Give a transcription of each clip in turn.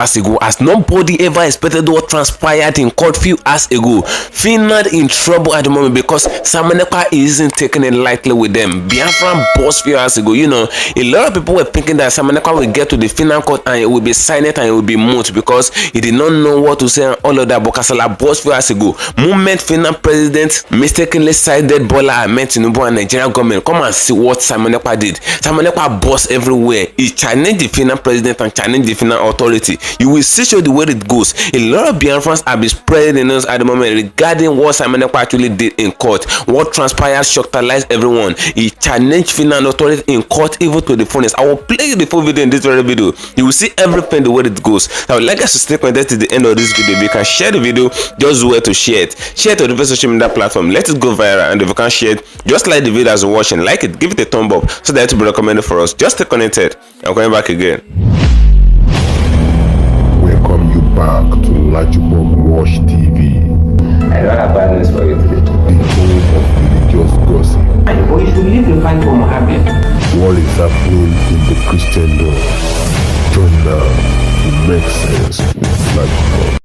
hours ago, as nobody ever expected what transpired in court few hours ago. Finland in trouble at the moment because Simon Ekpa isn't taking it lightly with them. Biafran boss few hours ago. A lot of people were thinking that Simon Ekpa will get to the Finland court and it will be silent and it will be mute because he did not know what to say and all of that. But Kasala boss few hours ago, moment Finland president mistakenly sided Bola Ahmed Tinubu and Nigerian government. Come and see what Simon Ekpa did. Simon Ekpa boss everywhere. He challenged the Finland president and challenged the Finland authority. You will see the way it goes. A lot of Biafrans have been spreading the news at the moment regarding what Simon Ekpa actually did in court. What transpired shocked everyone. He challenged Finland authorities in court even to the fullness. I will play the full video in this very video. You will see everything the way it goes. I would like us to stay connected to the end of this video. If you can share the video, just where to share it. Share it to the different social media platform. Let it go viral. And if you can share it, just like the video as you're watching, like it, give it a thumb up so that it will be recommended for us. Just stay connected. I'm coming back again. Welcome you back to Lajubog Wash TV. I don't have bad news for you today. The home of religious gossip. But you should leave the fight for Mohammed. What is happening in the Christendom? Join now to make sense with Lajubog.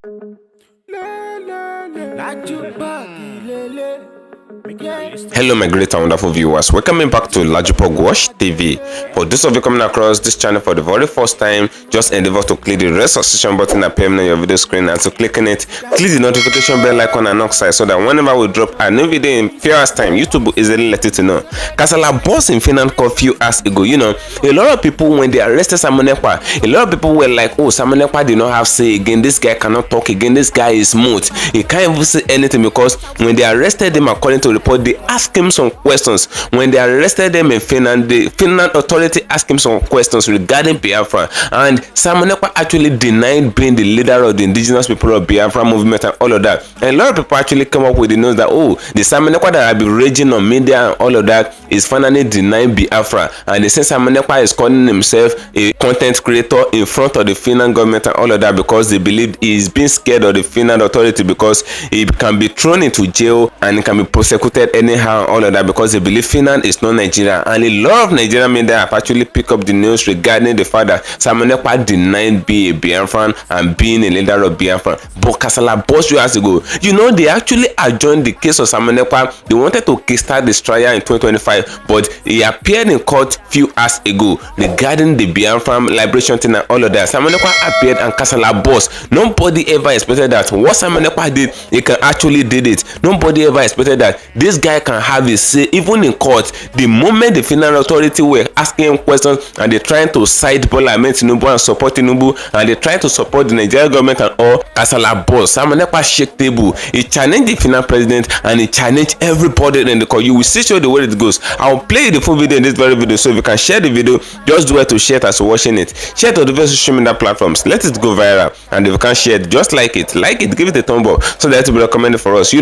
Hello my great and wonderful viewers, welcome back to Lajupog Wash TV. For those of you coming across this channel for the very first time, just endeavor to click the red subscription button appearing on your video screen, and to click on it, click the notification bell icon and outside so that whenever we drop a new video in few hours time, YouTube will easily let you to know. Kasala boss in Finland called few hours ago. A lot of people when they arrested Simon Ekpa, a lot of people were like, oh, Simon Ekpa did not have say again, this guy cannot talk again, this guy is mute, he can't even say anything, because when they arrested him, according to report, they asked him some questions. When they arrested him in Finland, the Finland authority asked him some questions regarding Biafra, and Simon Ekpa actually denied being the leader of the indigenous people of Biafra movement and all of that. And a lot of people actually come up with the news that, oh, the Simon Ekpa that have been raging on media and all of that is finally denying Biafra, and they say Simon Ekpa is calling himself a content creator in front of the Finland government and all of that, because they believe he is being scared of the Finland authority because he can be thrown into jail and he can be prosecuted anyhow, all of that, because they believe Finland is not Nigeria. And a lot of Nigerian media have actually picked up the news regarding the fact that Simon Ekpa denied being a Biafran and being a leader of Biafra. But Kasala boss few hours ago, they actually adjourned the case of Simon Ekpa. They wanted to kickstart this trial in 2025, but he appeared in court few hours ago regarding the Biafran liberation thing and all of that. Simon Ekpa appeared, and Kasala boss, nobody ever expected that what Simon Ekpa did, he can actually did it. Nobody ever expected that this guy can have his say even in court. The moment the Finland authority were asking him questions and they trying to side Bola Ahmed Tinubu and support Tinubu, and they trying to support the Nigerian government and all, Kasala boss Simon Ekpa shake table. He challenged the Finland president and he challenged everybody in the court. You will see the way it goes. I will play the full video in this very video, so if you can share the video, just do it to share it as you're watching it. Share it to the various social media platforms. Let it go viral, and if you can share it, just like it, give it a thumb up so that it will be recommended for us. A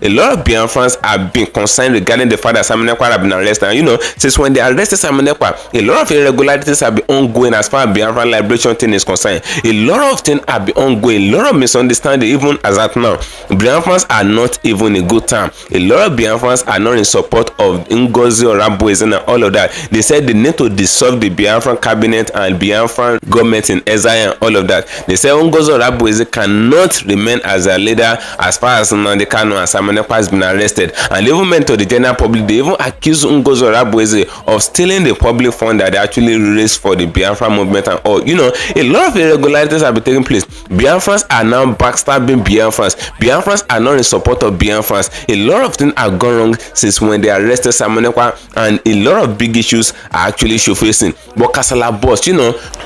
lot of Biafrans have been concerned regarding the fact that Simon Ekpa have been arrested. And since when they arrested Simon Ekpa, a lot of irregularities have been ongoing as far as Biafran liberation thing is concerned. A lot of things have been ongoing, a lot of misunderstanding even as at now. Biafrans are not even in good time. A lot of Biafrans are not in support of Ngozi Oramboeze and all of that. They said they need to dissolve the Biafran cabinet and Biafran government in exile and all of that. They said Ngozi Oramboeze cannot remain as a leader as far as Nnamdi Kanu and Simon Ekpa has been arrested. And they even meant to the general public, they even accused Ngozi Oramboeze of stealing the public fund that they actually raised for the Biafra movement and all. A lot of irregularities have been taking place. Biafrans are now backstabbing Biafrans. Biafrans are not in support of Biafrans. A lot of things have gone wrong since when they arrested Simon Ekpa, and a lot of big issues are actually facing. But Kasala boss,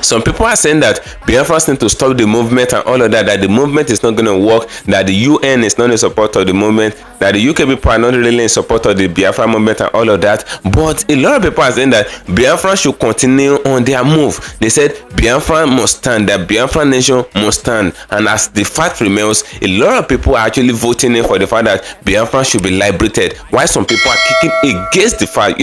some people are saying that Biafrans need to stop the movement and all of that, that the movement is not going to work, that the UN is not in support of the movement, that the UK people are not really in support of the Biafra movement and all of that. But a lot of people are saying that Biafra should continue on their move. They said Biafra must stand, that Biafra nation must stand. And as the fact remains, a lot of people are actually voting in for the fact that Biafra should be liberated, while some people are kicking against the fact,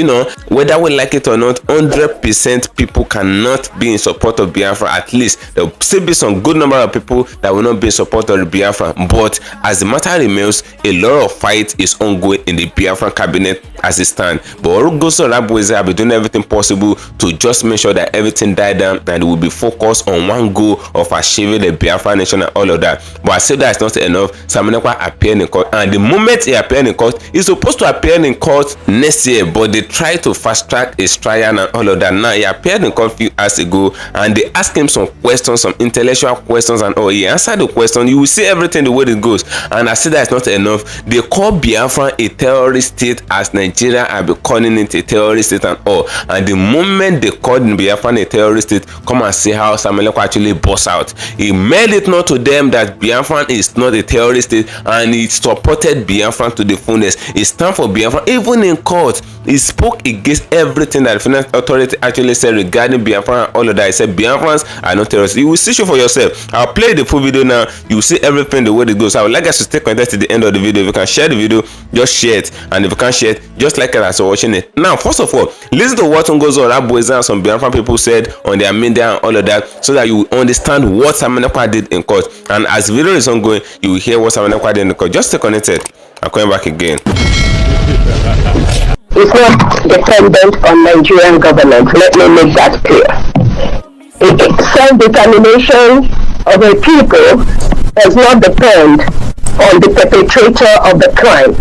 whether we like it or not, 100% people cannot be in support of Biafra. At least there will still be some good number of people that will not be in support of Biafra. But as the matter remains, a lot of fight is ongoing. ongoing in the Biafran cabinet as it stands. But Olugoso Olabueze have been doing everything possible to just make sure that everything died down and will be focused on one goal of achieving the Biafran nation and all of that. But I say that's not enough. Simon Ekpa appeared in court, and the moment he appeared in court, he's supposed to appear in court next year, but they tried to fast track his trial and all of that. Now he appeared in court a few hours ago, and they asked him some questions, some intellectual questions, and he answered the question. You will see everything the way it goes. And I say that's not enough. They call Biafra a terrorist state, as Nigeria have been calling it a terrorist state and all. And the moment they called Biafra a terrorist state, come and see how Simon Ekpa actually burst out. He made it known to them that Biafra is not a terrorist state, and he supported Biafra to the fullness. He stand for Biafra. Even in court, he spoke against everything that the Finland authority actually said regarding Biafra and all of that. He said Biafrans are not terrorists. You will see it for yourself. I'll play the full video now. You will see everything the way it goes. I would like us to stay connected to the end of the video. If you can share the video, just share it. And if you can't share it, just like it as you're watching it. Now, first of all, listen to what Olugoso Olabueze and some Biafran people said on their media and all of that, so that you will understand what Simon Ekpa did in court. And as the video is ongoing, you will hear what Simon Ekpa did in the court. Just stay connected. I'm coming back again. It's not dependent on Nigerian government. Let me make that clear. Self-determination of a people does not depend on the perpetrator of the crime.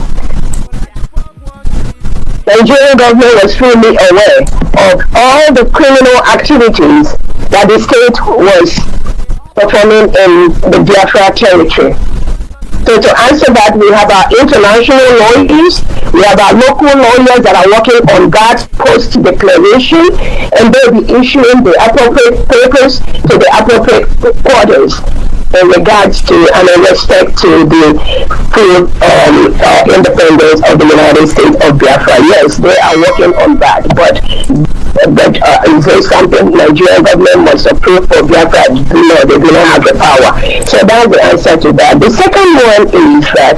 Nigerian government was fully aware of all the criminal activities that the state was performing in the Biafra territory. So to answer that, we have our international lawyers, we have our local lawyers that are working on that post-declaration, and they'll be issuing the appropriate papers to the appropriate quarters in regards to and in respect to the full independence of the United States of Biafra. Yes, they are working on that, but is there something Nigerian government must approve for Biafra? No, they do not have the power. So that's the answer to that. The second one is that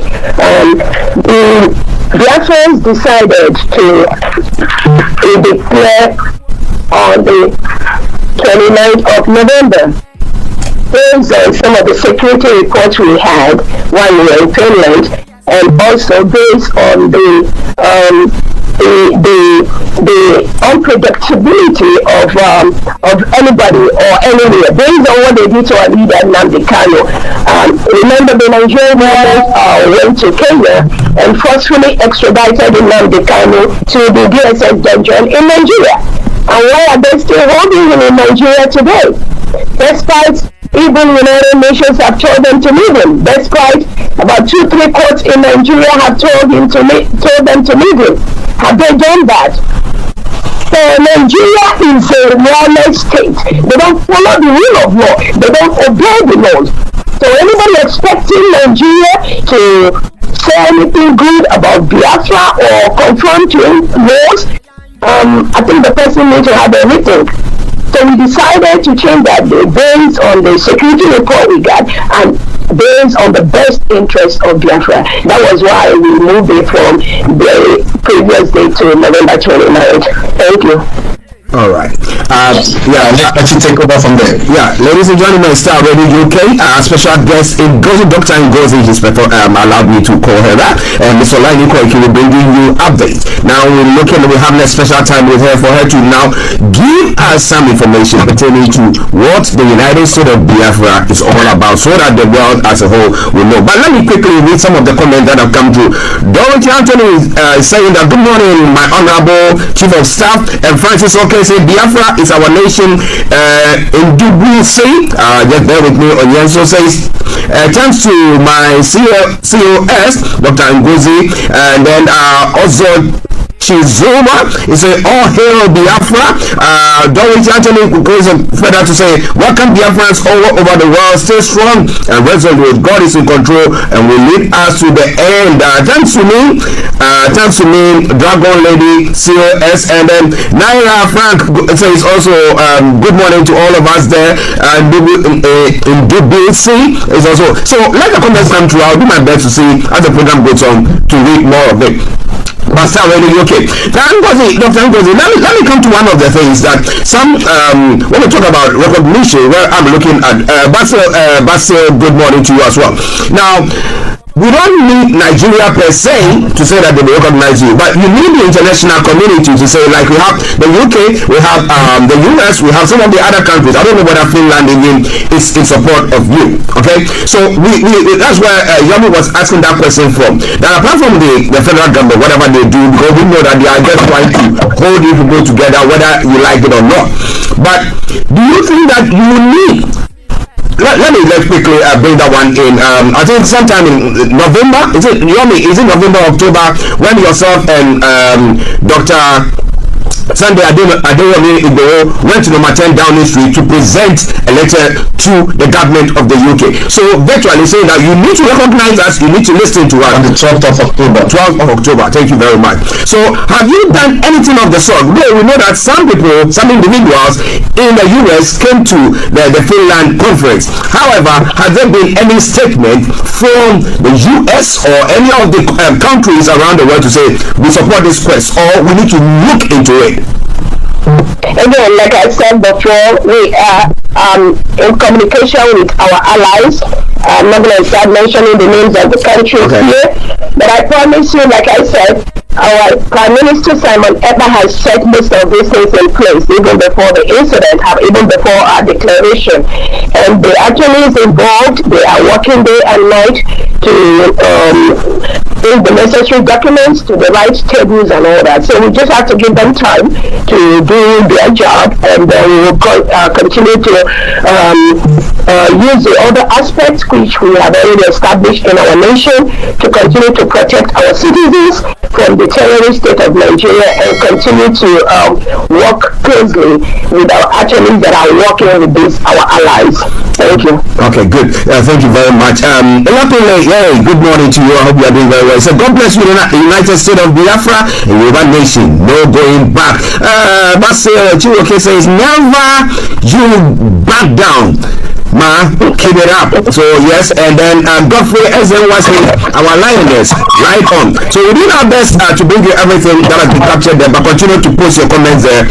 the Biafrans decided to declare on the 29th of November. Based on some of the security reports we had while we were in Finland, and also based on the unpredictability of anybody or anywhere, based on what they did to our leader Nnamdi Kanu. Remember, the Nigerian government went to Kenya and forcefully extradited Nnamdi Kanu to the DSS dungeon in Nigeria. And why are they still holding him in Nigeria today? Despite even United Nations have told them to leave him, despite about 2-3 courts in Nigeria have told them to leave him. Have they done that? So Nigeria is a lawless state. They don't follow the rule of law. They don't obey the laws. So anybody expecting Nigeria to say anything good about Biafra or confronting laws, I think the person needs to have a rethink. So we decided to change that based on the security report we got and based on the best interest of Biafra. That was why we moved it from the previous day to November 29th. Thank you. All right. Let you take over from there. Yeah, ladies and gentlemen, Star Radio UK, special guest in Ngozi, Dr. Ngozi, his allowed me to call her that, and Mr. Olaini Koiki will bring you updates. Now we're having a special time with her for her to now give us some information pertaining to what the United States of Biafra is all about, so that the world as a whole will know. But let me quickly read some of the comments that have come through. Dorothy Anthony is saying that good morning, my honorable chief of staff, and Francis say Biafra is our nation in Dubuisi. Just bear with me. Onyenso says thanks to my COS, Dr. Ngozi, and then also Chizuma is a all hail Biafra. Dorothy Anthony goes further to say, welcome Biafrans all over the world, stay strong and resolute. God is in control and will lead us to the end. Thanks to me, Dragon Lady COS, and then Naira Frank says also good morning to all of us there. In DBC is also, so let the comments come through. I'll do my best to see as the program goes on to read more of it. Pastor, okay. Now, Dr. Ngozi, let me come to one of the things that some when we talk about recognition, where I'm looking at Basil, good morning to you as well. Now, we don't need Nigeria per se to say that they will recognize you, but you need the international community to say, like we have the UK, we have the US, we have some of the other countries. I don't know whether Finland even is in support of you. Okay, so we that's where Yomi was asking that question from. That apart from the federal government, whatever they do, because we know that they are just trying to hold you people together, whether you like it or not. But do you think that you need? Let's quickly bring that one in. I think sometime in November, is it November, October, when yourself and Dr. Sunday Adeyemi Igboho went to number 10 Downing Street to present a letter to the government of the UK. So virtually saying that you need to recognize us, you need to listen to us. On the 12th of October. 12th of October, thank you very much. So have you done anything of the sort? We know that some people, some individuals in the US came to the Finland conference. However, has there been any statement from the US or any of the countries around the world to say we support this quest or we need to look into it? Again, like I said before, we are in communication with our allies. I'm not going to start mentioning the names of the countries here, but I promise you, like I said, our Prime Minister Simon Ekpa has set most of these things in place even before the incident, even before our declaration. And the actually is involved. They are working day and night to bring the necessary documents to the right tables and all that. So we just have to give them time to do their job, and then we will continue to use the other aspects which we have already established in our nation to continue to protect our citizens from the terrorist state of Nigeria and continue to work closely with our attorneys that are working with our allies. Thank you. Okay, good. Thank you very much. Good morning to you. I hope you are doing very well. So God bless you, the United States of Biafra, a Yoruba nation. No going back. Chiwoke says, never you back down. Ma, keep it up. So yes, and then Godfrey Ezen was our lioness, right on. So we did our best to bring you everything that has been captured there, but continue to post your comments there.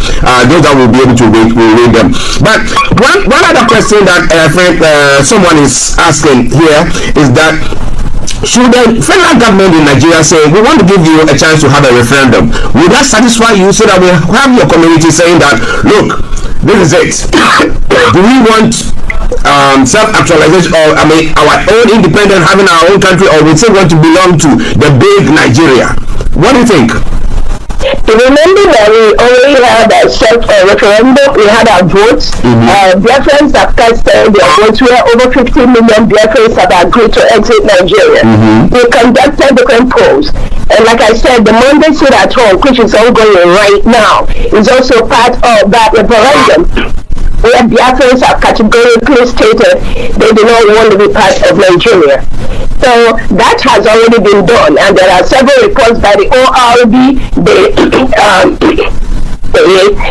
Those that will be able to read, will read them. But one other question that someone is asking here is that, should the federal government in Nigeria say, we want to give you a chance to have a referendum, would that satisfy you so that we have your community saying that, look, this is it. Do we want self-actualization, or our own independent, having our own country, or we still want to belong to the big Nigeria? What do you think? Remember that we already had a referendum, we had our votes. Biafrans have casted their votes, where over 50 million Biafrans have agreed to exit Nigeria. We conducted different polls. And like I said, the Monday Sit at Home, which is ongoing right now, is also part of that referendum, where Biafrans have categorically stated they do not want to be part of Nigeria. So that has already been done, and there are several reports by the ORB, the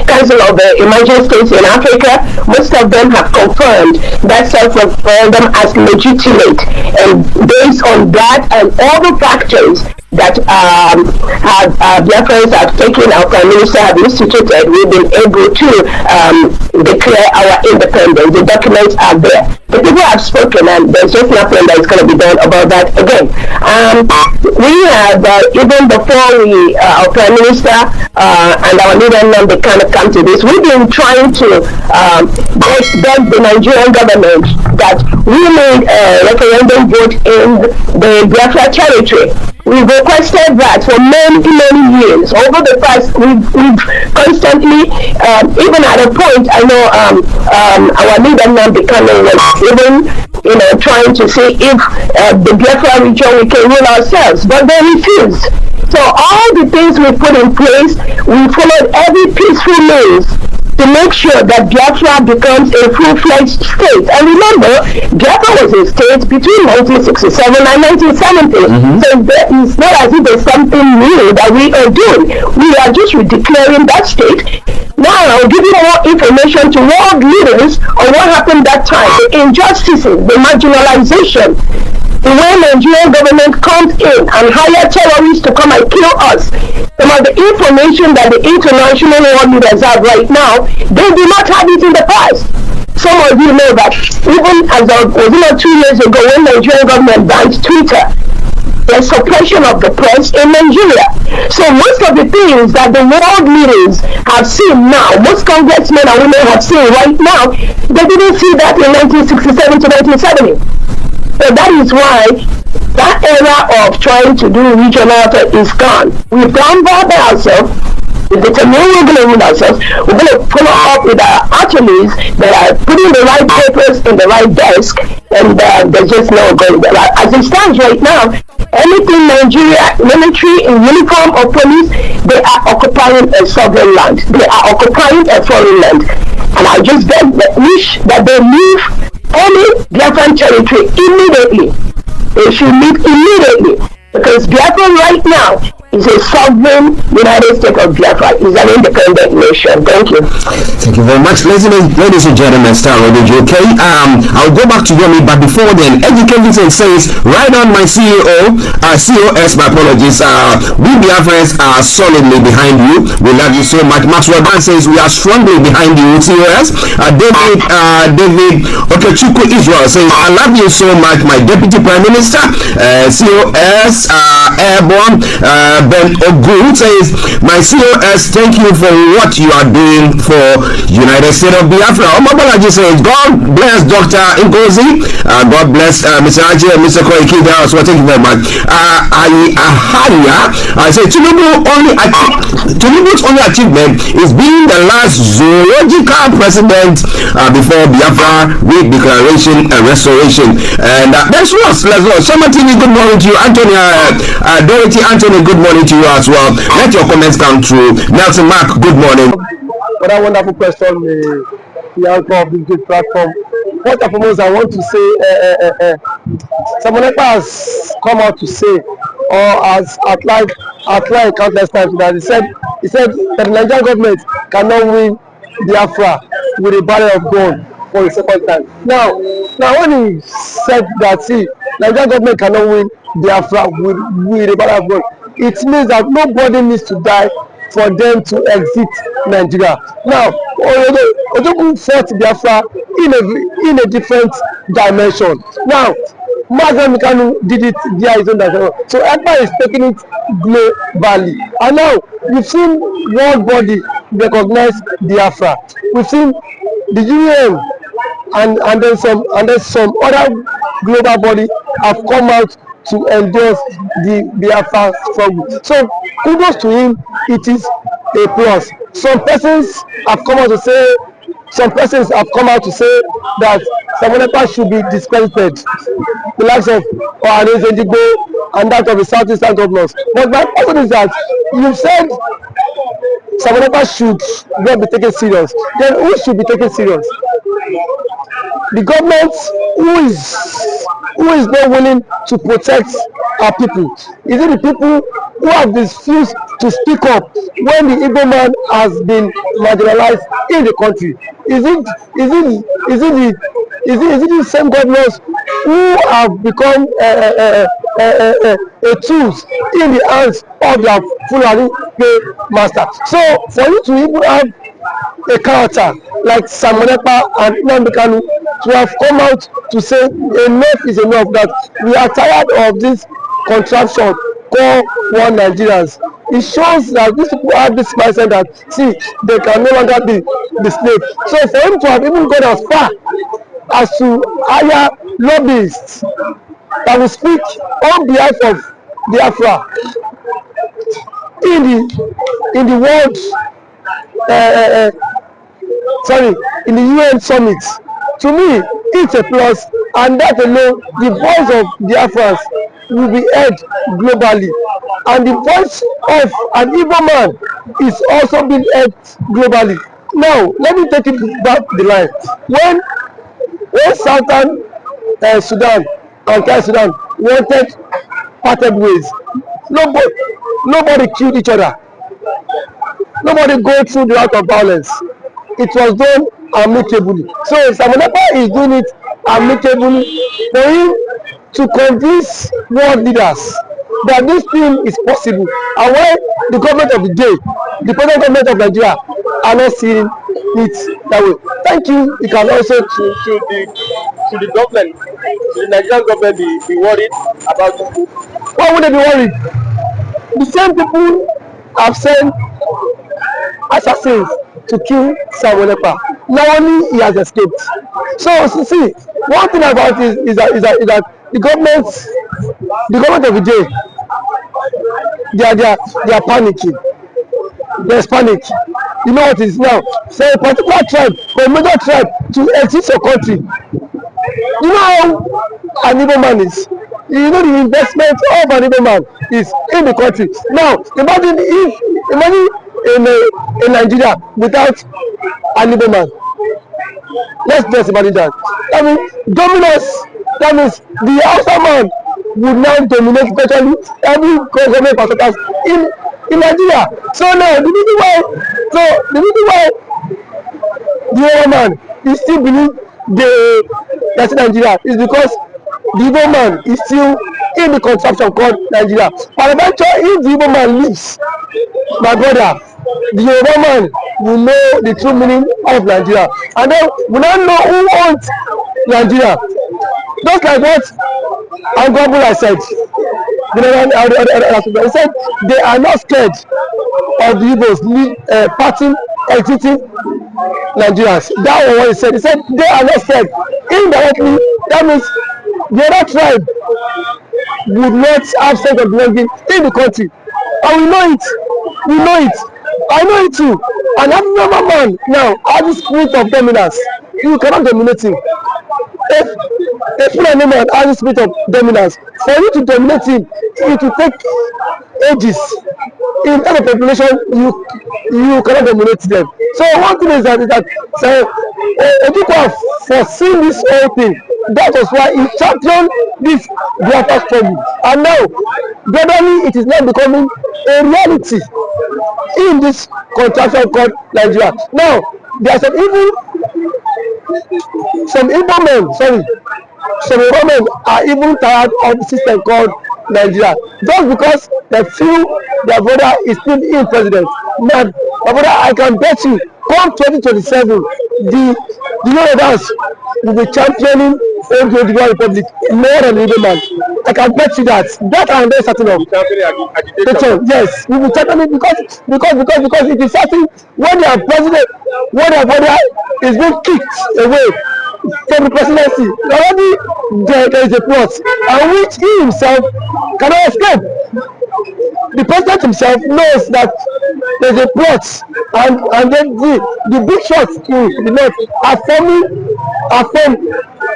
Council of the Emerging States in Africa. Most of them have confirmed that self-referendum as legitimate, and based on that and all the factors that Biafrans have taken, our Prime Minister have instituted, we've been able to declare our independence. The documents are there. The people have spoken, and there's just nothing that's going to be done about that again. We have, even before our Prime Minister and our leader Nnamdi Kanu come to this, we've been trying to beg the Nigerian government that we need a referendum vote in the Biafra territory. We've requested that for many, many years. Over the past, we've constantly, even at a point, I know our leader Nnamdi Kanu was even, trying to see if the Biafra region we can rule ourselves, but they refused. So all the things we put in place, we followed every peaceful means to make sure that Biafra becomes a full-fledged state. And remember, Biafra was a state between 1967 and 1970. So it's not as if there's something new that we are doing. We are just declaring that state. Now I'll give you more information to world leaders on what happened that time, the injustices, the marginalization, the way Nigerian government comes in and hire terrorists to come and kill us. Some of the information that the international world leaders have right now, they do not have it in the past. Some of you know that even as of 2 years ago, when Nigerian government banned Twitter, the suppression of the press in Nigeria. So most of the things that the world leaders have seen now, most congressmen and women have seen right now, they didn't see that in 1967 to 1970. So that is why that era of trying to do regional is gone. We've gone by ourselves. With the Tinubu we're going to ourselves, we're going to follow up with our attorneys that are putting the right papers in the right desk, and there's just no going there. As it stands right now, anything Nigeria military in uniform or police, they are occupying a sovereign land. They are occupying a foreign land. And I just wish that they leave any Biafran territory immediately. They should leave immediately, because Biafra right now is a sovereign United States of Biafra, is an independent nation. Thank you. Thank you very much. Ladies and gentlemen, Star Radio UK. I'll go back to Yomi, but before then, Education says, right on my CEO, COS, my apologies, we Biafrans are solidly behind you. We love you so much. Maxwell Dan says, we are strongly behind you, COS. David Okechukwu Israel says, I love you so much, my Deputy Prime Minister. COS, Airborne, Ben Ogun says, my COS, thank you for what you are doing for United States of Biafra. Omabalaji says, God bless Dr. Ngozi, God bless Mr. Aji and Mr. Koiki. So thank you very much. I say Tinubu's only achievement is being the last zoological president before Biafra re-declaration and restoration. And let's watch. Shamatini, good morning to you. Anthony, Dorothy, Anthony, good morning to you as well. Let your comments come through. Nelson Mark, good morning. What a wonderful question, the anchor of this good platform. First and foremost, I want to say, Simon Ekpa has come out to say, or has outlined countless times, that he said that the Nigerian government cannot win Biafra with a barrel of gun for the second time. Now when he said that, see, Nigerian government cannot win Biafra with a barrel of gun, it means that nobody needs to die for them to exit Nigeria. Now, Ojoku fought Biafra in a different dimension. Now, Mazen Mikanu did it via his own dimension. So Ekpa is taking it globally. And now, we've seen world body recognize Biafra. We've seen the UN and then some other global body have come out to endorse the Biafra struggle. So kudos to him, it is a plus. Some persons have come out to say that Simon Ekpa should be discredited, the likes of Ohanes Edigbo and that of the Southeastern governors. But my question is that you said Simon Ekpa should not be taken serious. Then who should be taken serious? The government who is not willing to protect our people? Is it the people who have refused to speak up when the Igbo man has been marginalized in the country? Is it the same governors who have become a tools in the hands of their Fulani master? So for you to even have a character like Simon Ekpa and Nnamdi Kanu to have come out to say enough is enough, that we are tired of this contraption called one Nigerians. It shows that these people have this mindset that, see, they can no longer be the slave. So for him to have even gone as far as to hire lobbyists that will speak on behalf of Biafra in the world, in the UN summit, to me it's a plus, and that alone, the voice of Biafrans will be heard globally, and the voice of an Igbo man is also being heard globally. Now let me take it back the line. When Southern Sudan and South Sudan wanted parted ways, nobody killed each other. Nobody go through the route of violence. It was done amicably. So Simon Ekpa is doing it amicably for him to convince world leaders that this thing is possible. And when the government of the day, the present government of Nigeria, are not seeing it that way. Thank you. You can also to the government, to the Nigerian government, be worried about Why would they be worried? The same people have sent assassins to kill Simon Ekpa. Now only he has escaped. So see, one thing about it is that the government of the day, they are panicking. There's panic. You know what it is now? For a particular tribe, for a major tribe to exit your country, you know how an Igbo man is. You know the investment of an Igbo man is in the country. Now imagine in Nigeria without an Igbo man. Let's just imagine that. I mean, dominance. That means the Hausa man would now dominate virtually every government percentage in Nigeria. So now the reason why the Igbo man is still believe that's in Nigeria is because the Igbo man is still in the contraption called Nigeria. And eventually, if the Igbo man leaves, my brother, the Yoruba man will know the true meaning of Nigeria, and then we now know who owns Nigeria. Just like what Angwabula said, he said they are not scared of the Igbos parting, exiting Nigerians. That was what he said. He said they are not scared. Indirectly, that means the other tribe would not have sense of belonging in the country. And we know it. We know it. I know it too. An African man now has the spirit of dominance. You cannot dominate him. If a Fulani man has the spirit of dominance, for you to dominate him, it will take ages. In any population, you cannot dominate them. So one thing is that people have foreseen this whole thing. That was why he championed this BiAFRA struggle. And now, gradually, it is now becoming a reality in this contraction called Nigeria. Now, there are some Igbo men are even tired of the system called Nigeria, just because they feel their brother is still in president. Now, my brother, I can bet you, come 2027, the Yorubas will be championing the Republic more than the Igbo man. I can bet you that. That I am very certain of. Yes, we will championing because it is certain when their president, when their brother is being kicked away from the presidency, already there is a plot, and which he himself cannot escape. The president himself knows that there is a plot, and then the big shots in the north are forming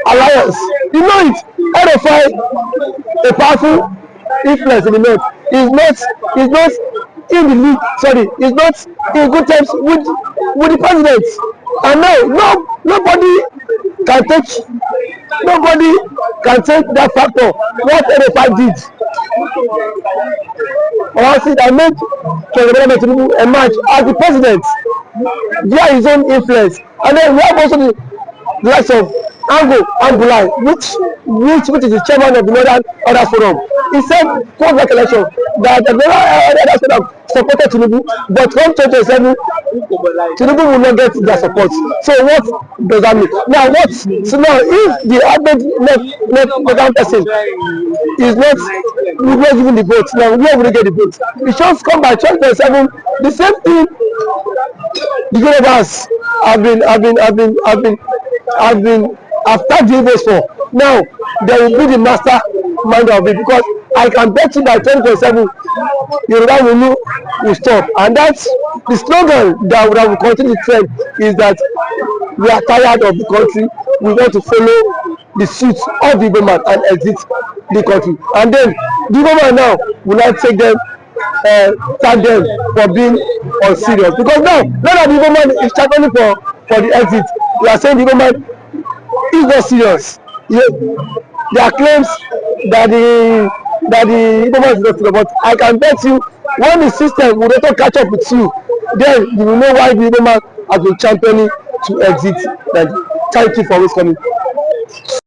alliance. You know it. RFI, a powerful influence in the north, is not in the league. Sorry, is not in good terms with the president. And now nobody can take that factor. What RFI did, or else that made Tinubu emerge as the president via his own influence. And then we have also the likes of Angulai, which is the chairman of the Northern Order Forum. He said, post that election, that the Northern Order Forum supported Tinubu, but come 2027, Tinubu will not get their support. So what does that mean? Now so now if the average left person is not giving the vote, now where will they get the vote? It should come by 2027. The same thing the universe have tagged the Igbos for. Now they will be the master mind of it, because I can bet you that 2027 Yoruba will stop, and that's the slogan that will continue the trend, is that we are tired of the country, we want to follow the suit of the Igbo man and exit the country. And then the Igbo man now will not take them, tag them for being unserious, because now that the Igbo man is championing for the exit, we are saying the Igbo man is not serious. There are claims that the Igbo man is not serious, but I can bet you, when the system will not catch up with you, then you will know why the Igbo man has been championing to exit. Thank you for always coming.